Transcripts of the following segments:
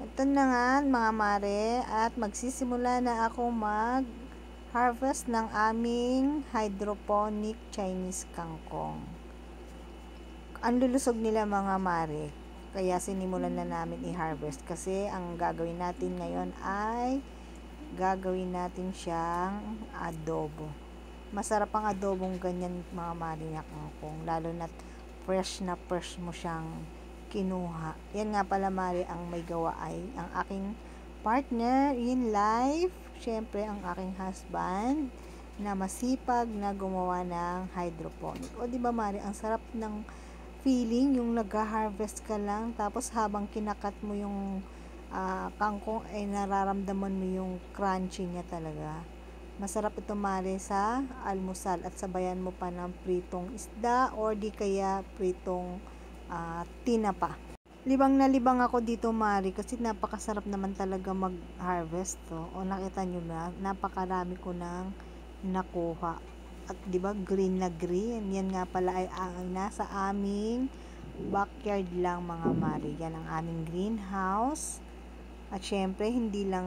Ito na nga mga mare, at magsisimula na ako mag-harvest ng aming hydroponic Chinese kangkong. Ang lulusog nila mga mare, kaya sinimulan na namin i-harvest kasi ang gagawin natin ngayon ay gagawin natin siyang adobo. Masarap ang adobong ganyan mga mare na kangkong, lalo na fresh mo siyang kinuha. Yan nga pala mare, ang may gawa ay ang aking partner in life, syempre ang aking husband na masipag na gumawa ng hydroponic. O di ba mare, ang sarap ng feeling yung nag-harvest ka lang, tapos habang kinakat mo yung kangkong ay nararamdaman mo yung crunchy niya talaga. Masarap ito mare sa almusal, at sabayan mo pa ng pritong isda or di kaya pritong tinapa. Libang na libang ako dito mare, kasi napakasarap naman talaga mag-harvest to. O nakita nyo na, napakarami ko nang nakuha. At di ba green na green, yan nga pala ay ang nasa aming backyard lang mga mare. Yan ang aming greenhouse. At syempre hindi lang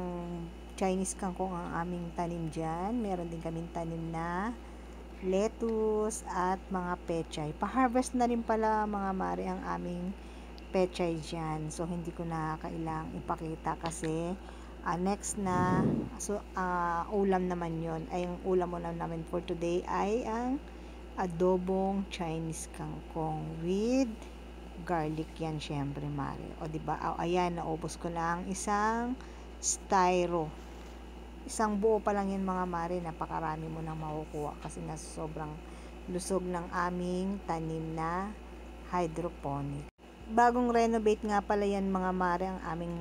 Chinese kangkong ang aming tanim dyan, meron din kaming tanim na lettuce at mga pechay. Pa-harvest na rin pala mga mare ang aming pechay dyan. So, hindi ko na kailang ipakita kasi next na ulam naman yon. Ay, ang ulam mo namin for today ay ang adobong Chinese kangkong with garlic yan syempre mare. O diba? Ayan, naubos ko na ang isang styro. Isang buo pa lang yan mga mare, napakarami mo nang makukuha kasi nga sobrang lusog ng aming tanim na hydroponic. Bagong renovate nga pala yan mga mare ang aming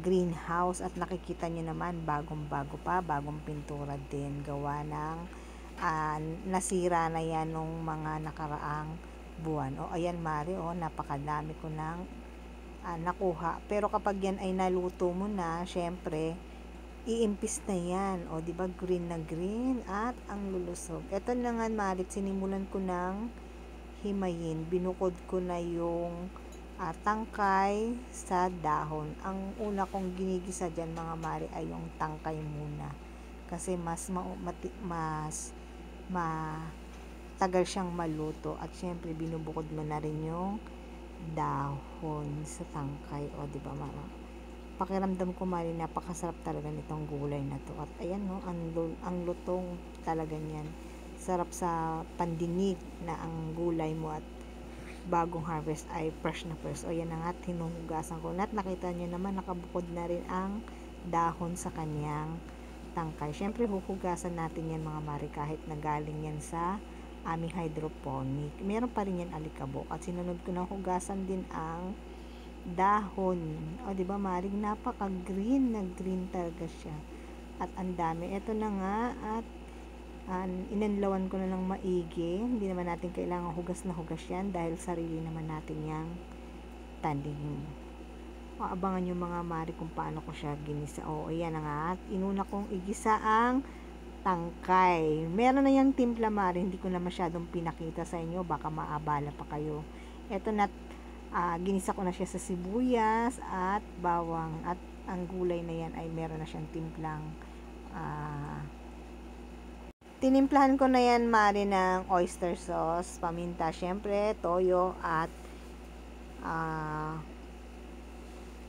greenhouse, at nakikita nyo naman bagong bago pa, bagong pintura din, gawa ng nasira na yan nung mga nakaraang buwan. O ayan mare, napakadami ko nang nakuha. Pero kapag yan ay naluto mo na, syempre iimpis na yan. O, di ba green na green at ang lulusog. Ito na nga marit, sinimulan ko ng himayin. Binukod ko na yung tangkay sa dahon. Ang una kong ginigisa dyan mga mari ay yung tangkay muna. Kasi mas tagal siyang maluto. At syempre binubukod mo na rin yung dahon sa tangkay. O, di ba mara? Pakiramdam ko mali, napakasarap talaga nitong gulay na to. At ayan no, ang lutong talaga niyan. Sarap sa pandinig na ang gulay mo at bagong harvest ay fresh na fresh. O yan na nga, hinuhugasan ko. At nakita nyo naman, nakabukod na rin ang dahon sa kanyang tangkay. Syempre huhugasan natin yan mga mari, kahit nagaling yan sa aming hydroponic. Meron pa rin yan alikabok. At sinunod ko na hugasan din ang dahon. O di ba maring napaka-green na green talaga siya. At ang dami. Ito na nga, at inanlawan ko na lang maigi. Hindi naman natin kailangan hugas na hugas yan dahil sarili naman natin yang tanim. O, abangan yung mga mari kung paano ko siya ginisa. O, ayan na nga. At inuna kong igisa ang tangkay. Meron na yung timpla mari. Hindi ko na masyadong pinakita sa inyo. Baka maabala pa kayo. Ito na, ginisa ko na siya sa sibuyas at bawang, at ang gulay na yan ay meron na siyang timplang tinimplahan ko na yan mari ng oyster sauce, paminta, syempre toyo at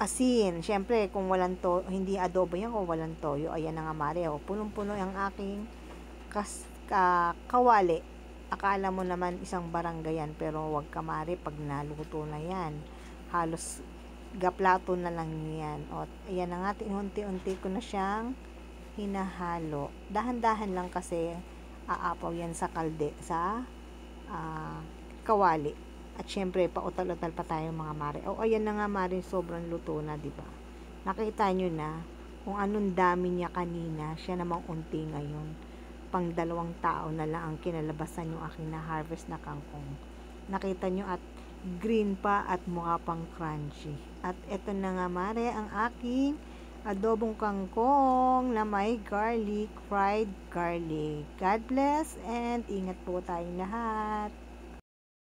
asin. Syempre kung walang hindi adobo yan kung walang toyo. Ayan na nga mari, punong-puno ang aking kawali. Akala mo naman isang barangay yan, pero wag ka mari, pag naluto na yan halos gaplato na lang yan. O ayan na nga, unti-unti ko na siyang hinahalo. Dahan-dahan lang kasi aapaw yan sa kawali. At syempre pautal-utal pa tayo mga mari. O ayan na nga mari, sobrang luto na, diba? Nakita nyo na kung anong dami niya kanina, siya namang unti ngayon. Pang 2 tao na lang ang kinalabasan yung aking na-harvest na kangkong. Nakita nyo, at green pa at mukha pang crunchy. At eto na nga mare, ang aking adobong kangkong na may garlic, fried garlic. God bless and ingat po tayong lahat.